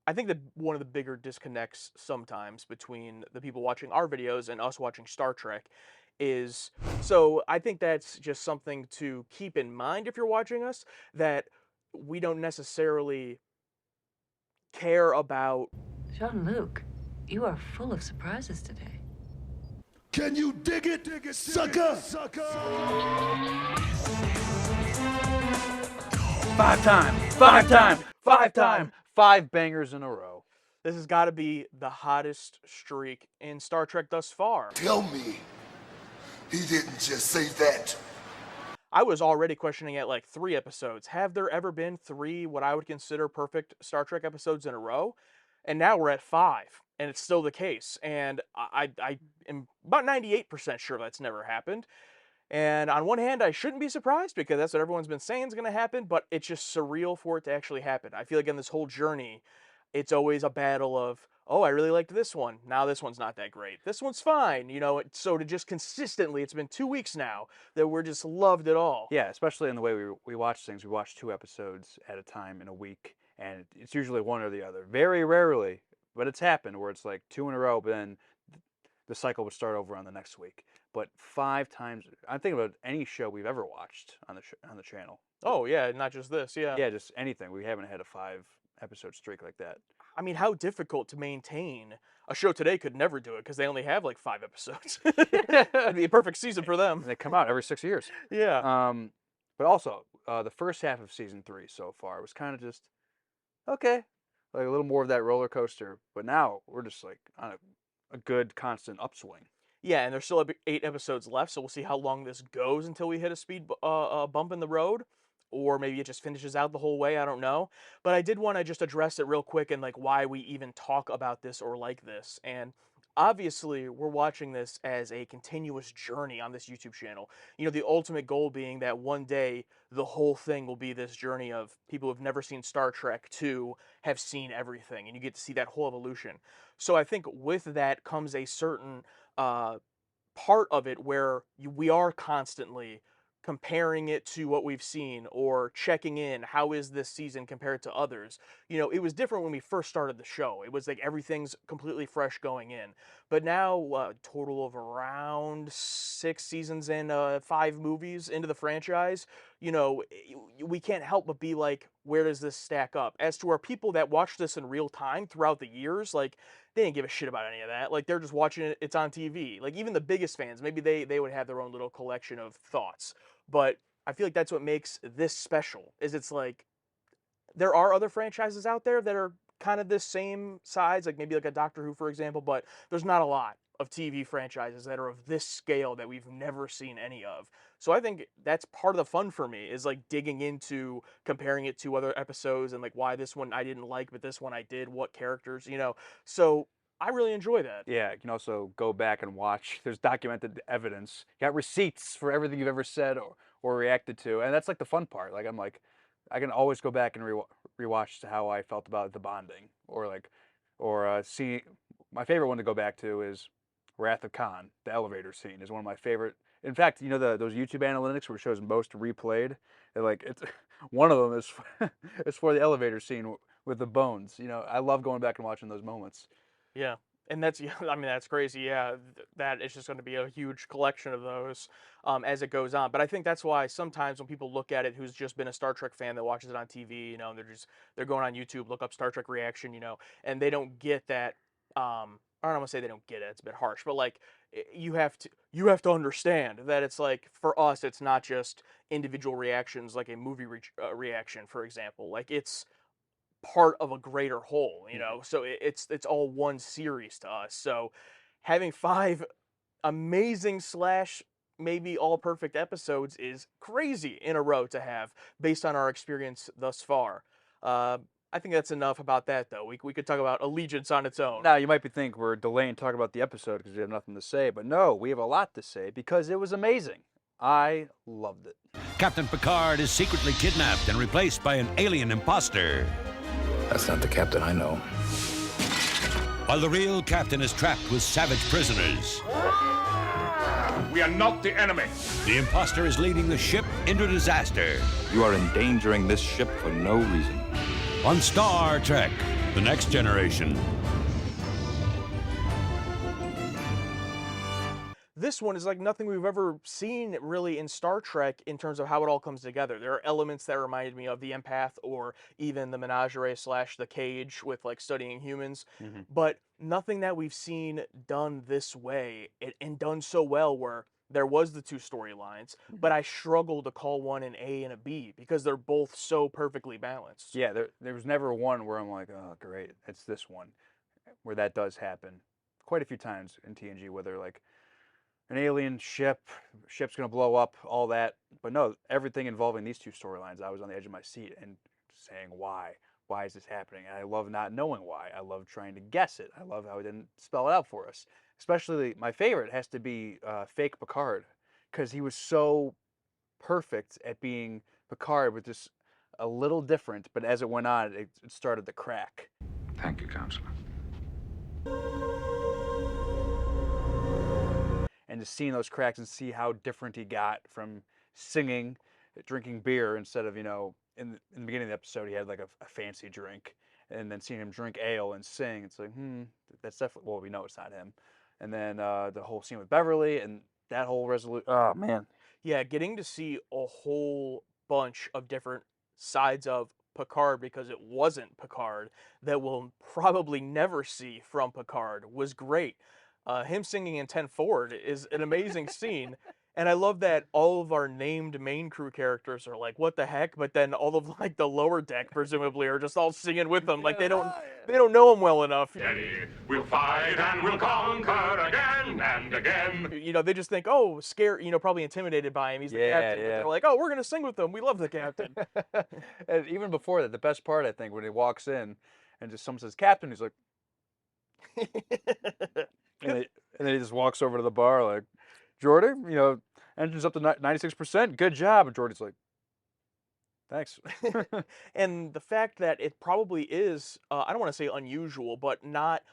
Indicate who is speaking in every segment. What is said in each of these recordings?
Speaker 1: I think that one of the bigger disconnects sometimes between the people watching our videos and us watching Star Trek is, so I think that's just something to keep in mind if you're watching us, that we don't necessarily care about.
Speaker 2: Jean-Luc, you are full of surprises today.
Speaker 3: Can you dig it, sucker?
Speaker 4: Five time, five bangers in a row.
Speaker 1: This has got to be the hottest streak in Star Trek thus far.
Speaker 3: Tell me, he didn't just say that.
Speaker 1: I was already questioning at like 3 episodes. Have there ever been 3 what I would consider perfect Star Trek episodes in a row? And now we're at 5, and it's still the case. And I am about 98% sure that's never happened. And on one hand, I shouldn't be surprised because that's what everyone's been saying is going to happen, but it's just surreal for it to actually happen. I feel like in this whole journey, it's always a battle of, oh, I really liked this one. Now this one's not that great. This one's fine. So to just consistently, it's been 2 weeks now that we're just loved it all.
Speaker 4: Yeah, especially in the way we watch things. We watch 2 episodes at a time in a week, and it's usually one or the other. Very rarely, but it's happened where it's like 2 in a row, but then the cycle would start over on the next week. But 5 times, I'm thinking about any show we've ever watched on the channel.
Speaker 1: Oh, yeah, not just this, yeah.
Speaker 4: Yeah, just anything. We haven't had a 5-episode streak like that.
Speaker 1: I mean, how difficult to maintain. A show today could never do it because they only have like 5 episodes. It'd be a perfect season for them.
Speaker 4: They come out every 6 years.
Speaker 1: Yeah.
Speaker 4: But also, the first half of season 3 so far was kind of just, okay, like a little more of that roller coaster. But now we're just like on a good constant upswing.
Speaker 1: Yeah, and there's still 8 episodes left, so we'll see how long this goes until we hit a speed bump in the road, or maybe it just finishes out the whole way. I don't know, but I did want to just address it real quick and like why we even talk about this or like this. And obviously, we're watching this as a continuous journey on this YouTube channel. The ultimate goal being that one day the whole thing will be this journey of people who've never seen Star Trek to have seen everything, and you get to see that whole evolution. So I think with that comes a certain part of it where we are constantly comparing it to what we've seen or checking in. How is this season compared to others? It was different when we first started the show. It was like everything's completely fresh going in. But now, total of around 6 seasons and 5 movies into the franchise, we can't help but be like, where does this stack up? As to our people that watch this in real time throughout the years, like, they didn't give a shit about any of that. Like, they're just watching it, it's on TV. Like, even the biggest fans, maybe they would have their own little collection of thoughts. But I feel like that's what makes this special, is it's like, there are other franchises out there that are kind of this same size, like maybe like a Doctor Who, for example, but there's not a lot of TV franchises that are of this scale that we've never seen any of. So I think that's part of the fun for me, is like digging into comparing it to other episodes and like why this one I didn't like, but this one I did, what characters, So I really enjoy that.
Speaker 4: Yeah, you can also go back and watch. There's documented evidence. You got receipts for everything you've ever said or reacted to, and that's like the fun part. Like I can always go back and rewatch to how I felt about the bonding, or see. My favorite one to go back to is Wrath of Khan. The elevator scene is one of my favorite. In fact, those YouTube analytics where it shows most replayed. It's one of them is is for the elevator scene with the bones. I love going back and watching those moments.
Speaker 1: Yeah. And that's, I mean, that's crazy. Yeah, that is just going to be a huge collection of those as it goes on. But I think that's why sometimes when people look at it, who's just been a Star Trek fan that watches it on TV, and they're going on YouTube, look up Star Trek reaction, and they don't get that. I don't want to say they don't get it. It's a bit harsh, but like you have to understand that it's like, for us, it's not just individual reactions like a movie reaction, for example. Like, it's part of a greater whole, so it's all one series to us. So having 5 amazing / maybe all perfect episodes is crazy in a row to have, based on our experience thus far. I think that's enough about that, though. We could talk about Allegiance on its own.
Speaker 4: Now, you might be thinking we're delaying talking about the episode because we have nothing to say, but no, we have a lot to say because it was amazing. I loved it.
Speaker 5: Captain Picard is secretly kidnapped and replaced by an alien imposter,
Speaker 6: That's not the captain I know.
Speaker 5: while the real captain is trapped with savage prisoners.
Speaker 7: We are not the enemy.
Speaker 5: The imposter is leading the ship into disaster.
Speaker 6: You are endangering this ship for no reason.
Speaker 5: On Star Trek, The Next Generation.
Speaker 1: This one is like nothing we've ever seen really in Star Trek in terms of how it all comes together. There are elements that reminded me of the empath or even the menagerie slash the cage with like studying humans, but nothing that we've seen done this way and done so well where there was the two storylines, but I struggle to call one an A and a B because they're both so perfectly balanced.
Speaker 4: Yeah, there was never one where I'm like, oh, great, it's this one, where that does happen quite a few times in TNG, where they're like, an alien ship's gonna blow up, all that. But no, everything involving these two storylines, I was on the edge of my seat and saying, why? Why is this happening? And I love not knowing why. I love trying to guess it. I love how it didn't spell it out for us. Especially my favorite has to be fake Picard, because he was so perfect at being Picard, but just a little different. But as it went on, it started to crack.
Speaker 7: Thank you, Counselor.
Speaker 4: And just seeing those cracks and see how different he got from singing, drinking beer instead of, in the beginning of the episode, he had like a fancy drink. And then seeing him drink ale and sing, it's like, that's definitely, well, we know it's not him. And then the whole scene with Beverly and that whole resolution. Oh, man.
Speaker 1: Yeah, getting to see a whole bunch of different sides of Picard because it wasn't Picard that we'll probably never see from Picard was great. Him singing in 10 Forward is an amazing scene. And I love that all of our named main crew characters are like, what the heck? But then all of like the lower deck presumably are just all singing with him. Like they don't know him well enough.
Speaker 7: We'll fight and we'll conquer again and again.
Speaker 1: They just think, oh, scared, probably intimidated by him. He's the captain. But they're like, oh, we're gonna sing with him. We love the captain.
Speaker 4: And even before that, the best part, I think, when he walks in and just someone says, Captain, he's like, and then he just walks over to the bar like, Jordy, engine's up to 96%. Good job. And Jordy's like, thanks.
Speaker 1: And the fact that it probably is, I don't want to say unusual, but not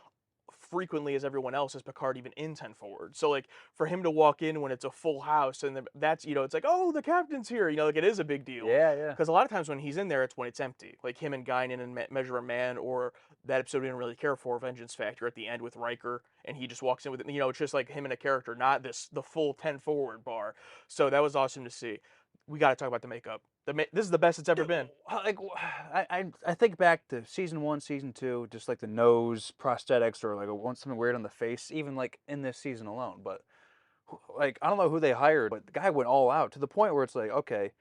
Speaker 1: frequently as everyone else as Picard even in 10 Forward. So like for him to walk in when it's a full house and that's, it's like, oh, the captain's here, like it is a big deal.
Speaker 4: Yeah.
Speaker 1: Because a lot of times when he's in there, it's when it's empty. Like him and Guinan and Measure of Man, or that episode we didn't really care for, Vengeance Factor at the end with Riker, and he just walks in with it. It's just like him and a character, not the full 10 Forward bar. So that was awesome to see. We got to talk about the makeup. This is the best it's ever been.
Speaker 4: Like, I think back to season 1, season 2, just like the nose prosthetics or like something weird on the face, even like in this season alone. But like, I don't know who they hired, but the guy went all out to the point where it's like, okay,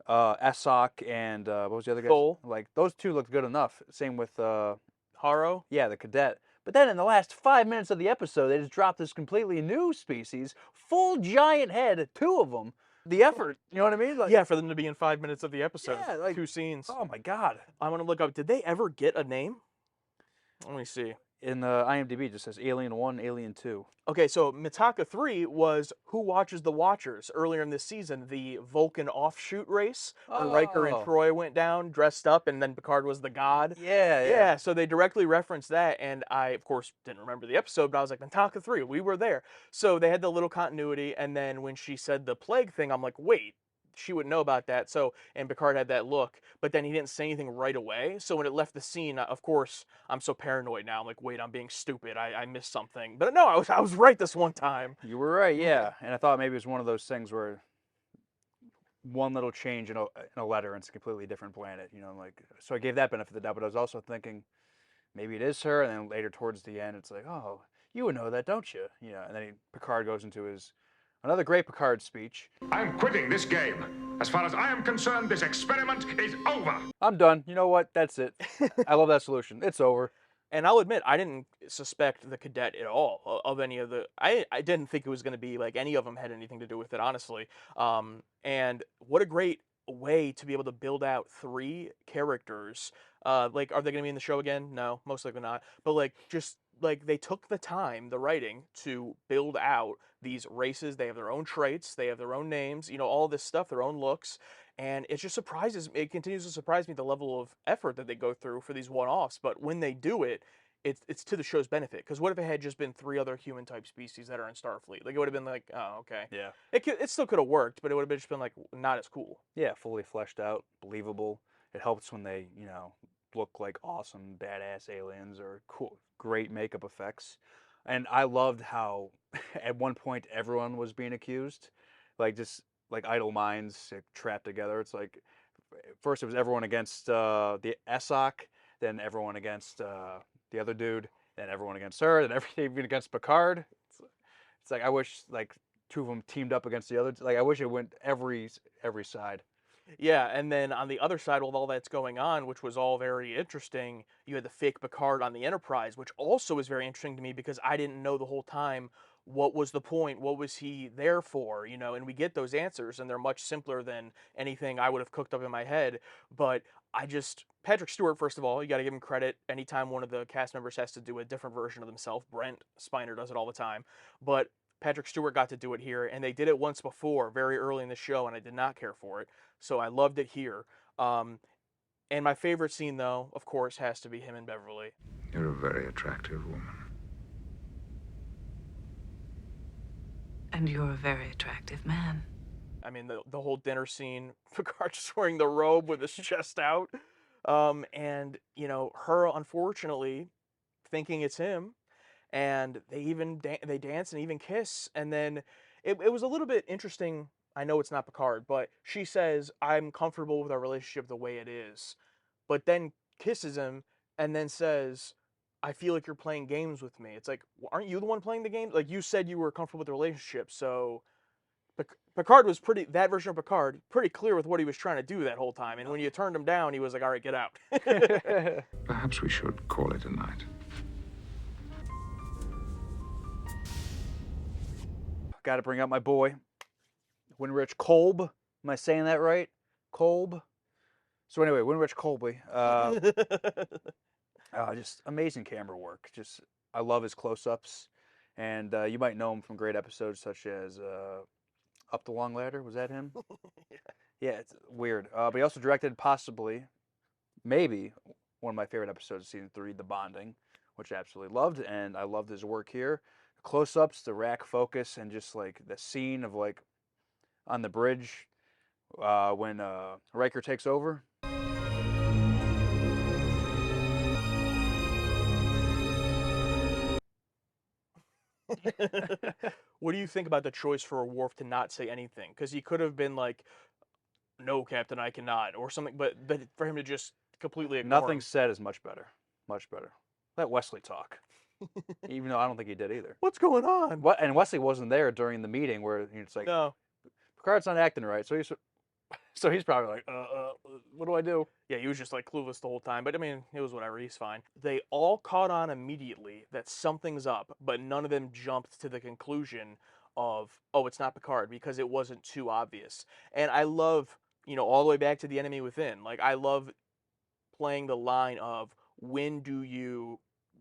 Speaker 4: Esok and what was the other guy?
Speaker 1: Thol.
Speaker 4: Like those two looked good enough. Same with
Speaker 1: Haro.
Speaker 4: Yeah, the cadet. But then in the last 5 minutes of the episode, they just dropped this completely new species, full giant head, 2 of them. The effort, you know what I mean? Like,
Speaker 1: yeah, for them to be in 5 minutes of the episode.
Speaker 4: Yeah, like
Speaker 1: 2 scenes.
Speaker 4: Oh my God.
Speaker 1: I want to look up, did they ever get a name? Let me see.
Speaker 4: In the IMDb, it just says Alien 1, Alien 2.
Speaker 1: Okay, so Mitaka 3 was Who Watches the Watchers. Earlier in this season, the Vulcan offshoot race, when Riker and Troy went down, dressed up, and then Picard was the god.
Speaker 4: Yeah.
Speaker 1: So they directly referenced that, and I, of course, didn't remember the episode, but I was like, Mitaka 3, we were there. So they had the little continuity, and then when she said the plague thing, I'm like, wait, she wouldn't know about that. So, and Picard had that look, but then he didn't say anything right away. So when it left the scene, of course, I'm so paranoid now. I'm like, wait, I'm being stupid. I missed something. But no, I was right this one time.
Speaker 4: You were right, yeah. And I thought maybe it was one of those things where one little change in a letter and it's a completely different planet, like, so I gave that benefit of the doubt, but I was also thinking maybe it is her. And then later towards the end, it's like, oh, you would know that, don't you? And then Picard goes into another great Picard speech.
Speaker 7: I'm quitting this game. As far as I am concerned, this experiment is over.
Speaker 4: I'm done. You know what? That's it. I love that solution. It's over.
Speaker 1: And I'll admit, I didn't suspect the cadet at all of any of the. I didn't think it was going to be like any of them had anything to do with it, honestly. And what a great way to be able to build out 3 characters. Like, are they going to be in the show again? No, most likely not. But like, just like they took the time, the writing, to build out these races. They have their own traits, they have their own names, all this stuff, their own looks. And it just it continues to surprise me the level of effort that they go through for these one-offs. But when they do it, it's to the show's benefit. Because what if it had just been 3 other human-type species that are in Starfleet? Like, it would have been like, oh, okay.
Speaker 4: Yeah.
Speaker 1: It still could have worked, but it would have just been like not as cool.
Speaker 4: Yeah, fully fleshed out, believable. It helps when they, look like awesome, badass aliens or cool, great makeup effects. And I loved how at one point everyone was being accused, like just like idle minds trapped together. It's like first it was everyone against the Essoc, then everyone against the other dude, then everyone against her, then everything against Picard. It's like I wish like two of them teamed up against the other. Like I wish it went every side.
Speaker 1: Yeah, and then on the other side, with all that's going on, which was all very interesting, you had the fake Picard on the Enterprise, which also was very interesting to me because I didn't know the whole time what was the point, what was he there for, and we get those answers, and they're much simpler than anything I would have cooked up in my head. But Patrick Stewart, first of all, you got to give him credit. Anytime one of the cast members has to do a different version of themselves, Brent Spiner does it all the time. But Patrick Stewart got to do it here, and they did it once before, very early in the show, and I did not care for it. So I loved it here. And my favorite scene, though, of course, has to be him and Beverly.
Speaker 6: You're a very attractive woman.
Speaker 2: And you're a very attractive man.
Speaker 1: I mean, the whole dinner scene, Picard just wearing the robe with his chest out. And, her, unfortunately, thinking it's him, and they even they dance and even kiss. And then it was a little bit interesting. I know it's not Picard, but she says, I'm comfortable with our relationship the way it is. But then kisses him and then says, I feel like you're playing games with me. It's like, aren't you the one playing the game? Like, you said you were comfortable with the relationship. So Picard was that version of Picard, pretty clear with what he was trying to do that whole time. And when you turned him down, he was like, all right, get out.
Speaker 6: Perhaps we should call it a night.
Speaker 4: Got to bring up my boy, Winrich Kolb. Am I saying that right? Kolb. So anyway, Winrich Colby. Just amazing camera work. Just I love his close-ups, and you might know him from great episodes such as Up the Long Ladder. Was that him? Yeah, it's weird. But he also directed possibly, maybe one of my favorite episodes of season 3, The Bonding, which I absolutely loved, and I loved his work here. The close-ups, the rack focus, and just like the scene of like on the bridge when Riker takes over.
Speaker 1: What do you think about the choice for Worf to not say anything? Because he could have been like, "No, Captain, I cannot," or something. But for him to just completely ignore
Speaker 4: Nothing
Speaker 1: him.
Speaker 4: said is much better. Much better. Let Wesley talk. Even though I don't think he did either.
Speaker 1: What's going on?
Speaker 4: What? And Wesley wasn't there during the meeting where it's like,
Speaker 1: No.
Speaker 4: Picard's not acting right, so he's probably like, what do I do?
Speaker 1: Yeah, he was just like clueless the whole time. But I mean, it was whatever. He's fine. They all caught on immediately that something's up, but none of them jumped to the conclusion of, oh, it's not Picard because it wasn't too obvious. And I love, all the way back to The Enemy Within. Like, I love playing the line of when do you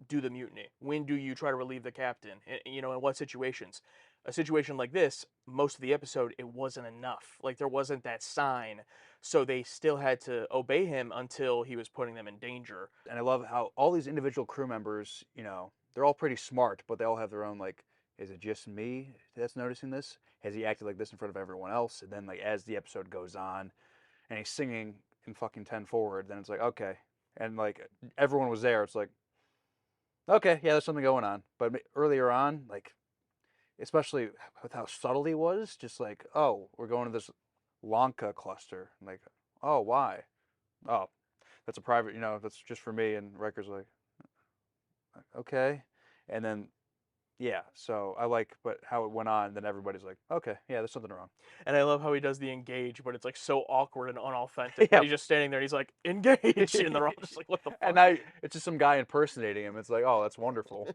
Speaker 1: do the mutiny? When do you try to relieve the captain? In what situations? A situation like this, most of the episode, it wasn't enough. Like, there wasn't that sign. So they still had to obey him until he was putting them in danger.
Speaker 4: And I love how all these individual crew members, they're all pretty smart, but they all have their own, like, is it just me that's noticing this? Has he acted like this in front of everyone else? And then, like, as the episode goes on and he's singing in fucking 10 forward, then it's like, okay. And, like, everyone was there. It's like, okay, yeah, there's something going on. But earlier on, like, especially with how subtle he was, just like, oh, we're going to this Lanka cluster. Like, oh, why? Oh, that's a private, that's just for me. And Riker's like, okay. And then, yeah, so I like, but how it went on, then everybody's like, okay, yeah, there's something wrong.
Speaker 1: And I love how he does the engage, but it's like so awkward and unauthentic.
Speaker 4: Yeah.
Speaker 1: He's just standing there and he's like, engage. And they're all just like, what the fuck?
Speaker 4: And it's just some guy impersonating him. It's like, oh, that's wonderful.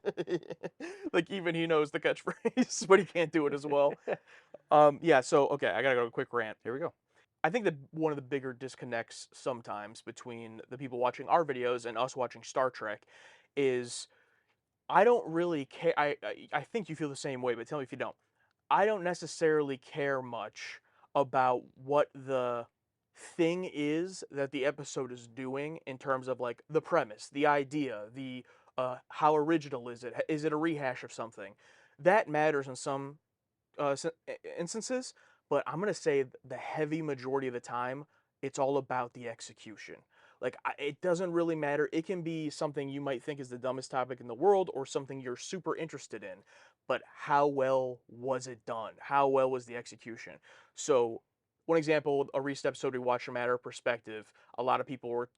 Speaker 1: Like, even he knows the catchphrase, but he can't do it as well. Yeah, so, okay, I gotta go to a quick rant.
Speaker 4: Here we go.
Speaker 1: I think that one of the bigger disconnects sometimes between the people watching our videos and us watching Star Trek is I don't really care. I think you feel the same way, but tell me if you don't. I don't necessarily care much about what the thing is that the episode is doing in terms of like the premise, the idea, the how original is it? Is it a rehash of something? That matters in some instances, but I'm gonna say the heavy majority of the time, it's all about the execution. Like, it doesn't really matter. It can be something you might think is the dumbest topic in the world or something you're super interested in, but how well was it done? How well was the execution? So, one example, a recent episode we watched from Matter of Perspective, a lot of people were,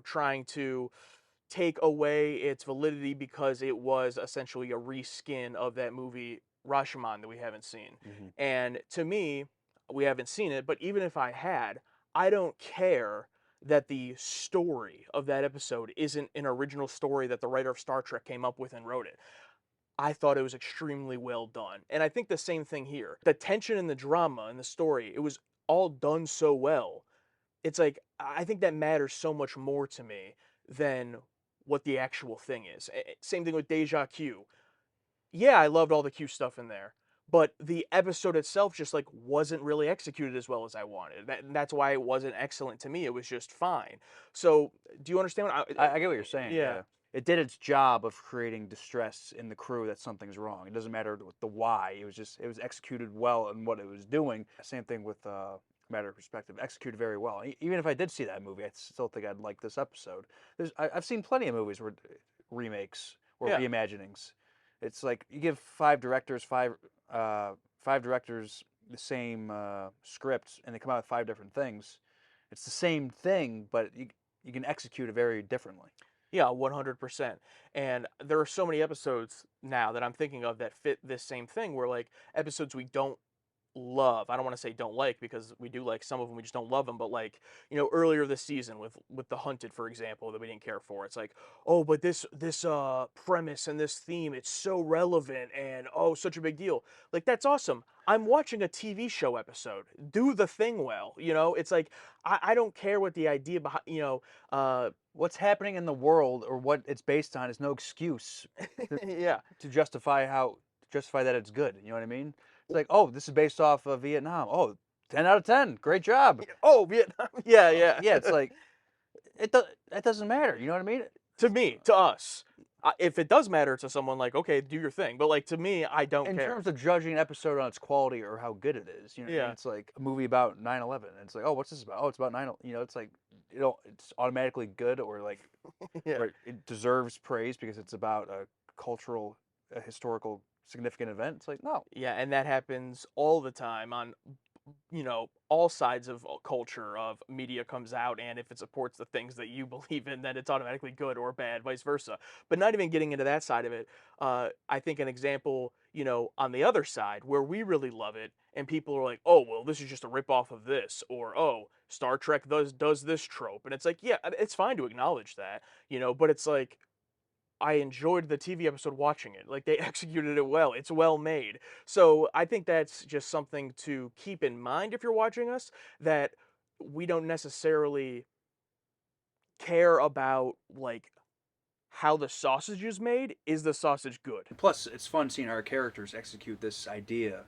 Speaker 1: trying to take away its validity because it was essentially a reskin of that movie Rashomon that we haven't seen.
Speaker 4: Mm-hmm.
Speaker 1: And to me, we haven't seen it, but even if I had, I don't care that the story of that episode isn't an original story that the writer of Star Trek came up with and wrote it. I thought it was extremely well done. And I think the same thing here. The tension and the drama and the story, it was all done so well. It's like, I think that matters so much more to me than what the actual thing is. Same thing with Deja Q. Yeah, I loved all the Q stuff in there, but the episode itself just like wasn't really executed as well as I wanted. That's why it wasn't excellent to me. It was just fine. So, do you understand what
Speaker 4: I get what you're saying.
Speaker 1: Yeah.
Speaker 4: Yeah. It did its job of creating distress in the crew that something's wrong. It doesn't matter the why. It was executed well in what it was doing. Same thing with Matter of Perspective, executed very well. Even if I did see that movie, I still think I'd like this episode. I've seen plenty of movies where remakes or
Speaker 1: Yeah.
Speaker 4: reimaginings. It's like you give five directors the same script, and they come out with 5 different things. It's the same thing, but you can execute it very differently.
Speaker 1: Yeah, 100%. And there are so many episodes now that I'm thinking of that fit this same thing where like episodes we don't love. I don't want to say don't like because we do like some of them, we just don't love them, but like, earlier this season with The Hunted, for example, that we didn't care for. It's like, "Oh, but this premise and this theme, it's so relevant and oh, such a big deal." Like that's awesome. I'm watching a TV show episode. Do the thing well, It's like I don't care what the idea behind,
Speaker 4: What's happening in the world or what it's based on is no excuse
Speaker 1: yeah.
Speaker 4: to justify that it's good. You know what I mean? It's like, oh, this is based off of Vietnam. Oh, 10 out of 10. Great job.
Speaker 1: Oh, Vietnam. Yeah, yeah.
Speaker 4: Yeah, it's like it doesn't matter. You know what I mean?
Speaker 1: To me, to us. If it does matter to someone, like, okay, do your thing. But like to me, I don't
Speaker 4: In
Speaker 1: care.
Speaker 4: terms of judging an episode on its quality or how good it is,
Speaker 1: Yeah.
Speaker 4: it's like a movie about 9/11. And it's like, oh, what's this about? Oh, it's about 9/11. It's like, it's automatically good or like,
Speaker 1: Yeah.
Speaker 4: or it deserves praise because it's about a historical significant event. It's like, no.
Speaker 1: Yeah, and that happens all the time on all sides of culture of media comes out, and if it supports the things that you believe in, then it's automatically good or bad, vice versa. But not even getting into that side of it, I think an example, on the other side where we really love it and people are like, "Oh, well, this is just a ripoff of this," or "Oh, Star Trek does this trope." And it's like, yeah, it's fine to acknowledge that, but it's like I enjoyed the TV episode watching it. Like they executed it well. It's well made. So I think that's just something to keep in mind if you're watching us, that we don't necessarily care about like how the sausage is made. Is the sausage good?
Speaker 4: Plus, it's fun seeing our characters execute this idea,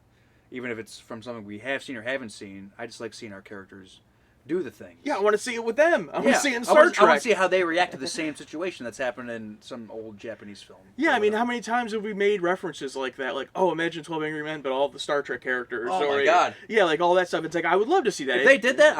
Speaker 4: even if it's from something we have seen or haven't seen. I just like seeing our characters do the things.
Speaker 1: Yeah, I want to see it with them. I want to see it in Star
Speaker 4: I want
Speaker 1: Trek.
Speaker 4: to see how they react to the same situation that's happened in some old Japanese film.
Speaker 1: Yeah, I mean, how many times have we made references like that? Like, oh, imagine 12 Angry Men, but all of the Star Trek characters.
Speaker 4: Oh
Speaker 1: or,
Speaker 4: my God.
Speaker 1: Yeah, like all that stuff. It's like, I would love to see that.
Speaker 4: If they did that,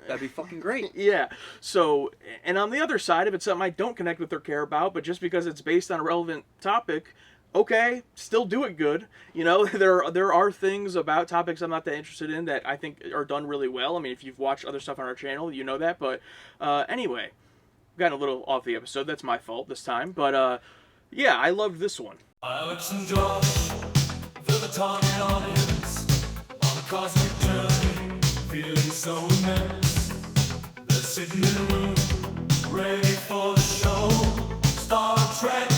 Speaker 4: that'd be fucking great.
Speaker 1: Yeah. So, and on the other side, if it's something I don't connect with or care about, but just because it's based on a relevant topic, okay, still do it good. There are things about topics I'm not that interested in that I think are done really well. I mean, if you've watched other stuff on our channel, you know that. But anyway, got a little off the episode. That's my fault this time. But yeah, I loved this one.
Speaker 8: Alex and Josh fill the target audience on a cosmic journey, feeling so immense. They're sitting in a room, ready for the show. Star Trek.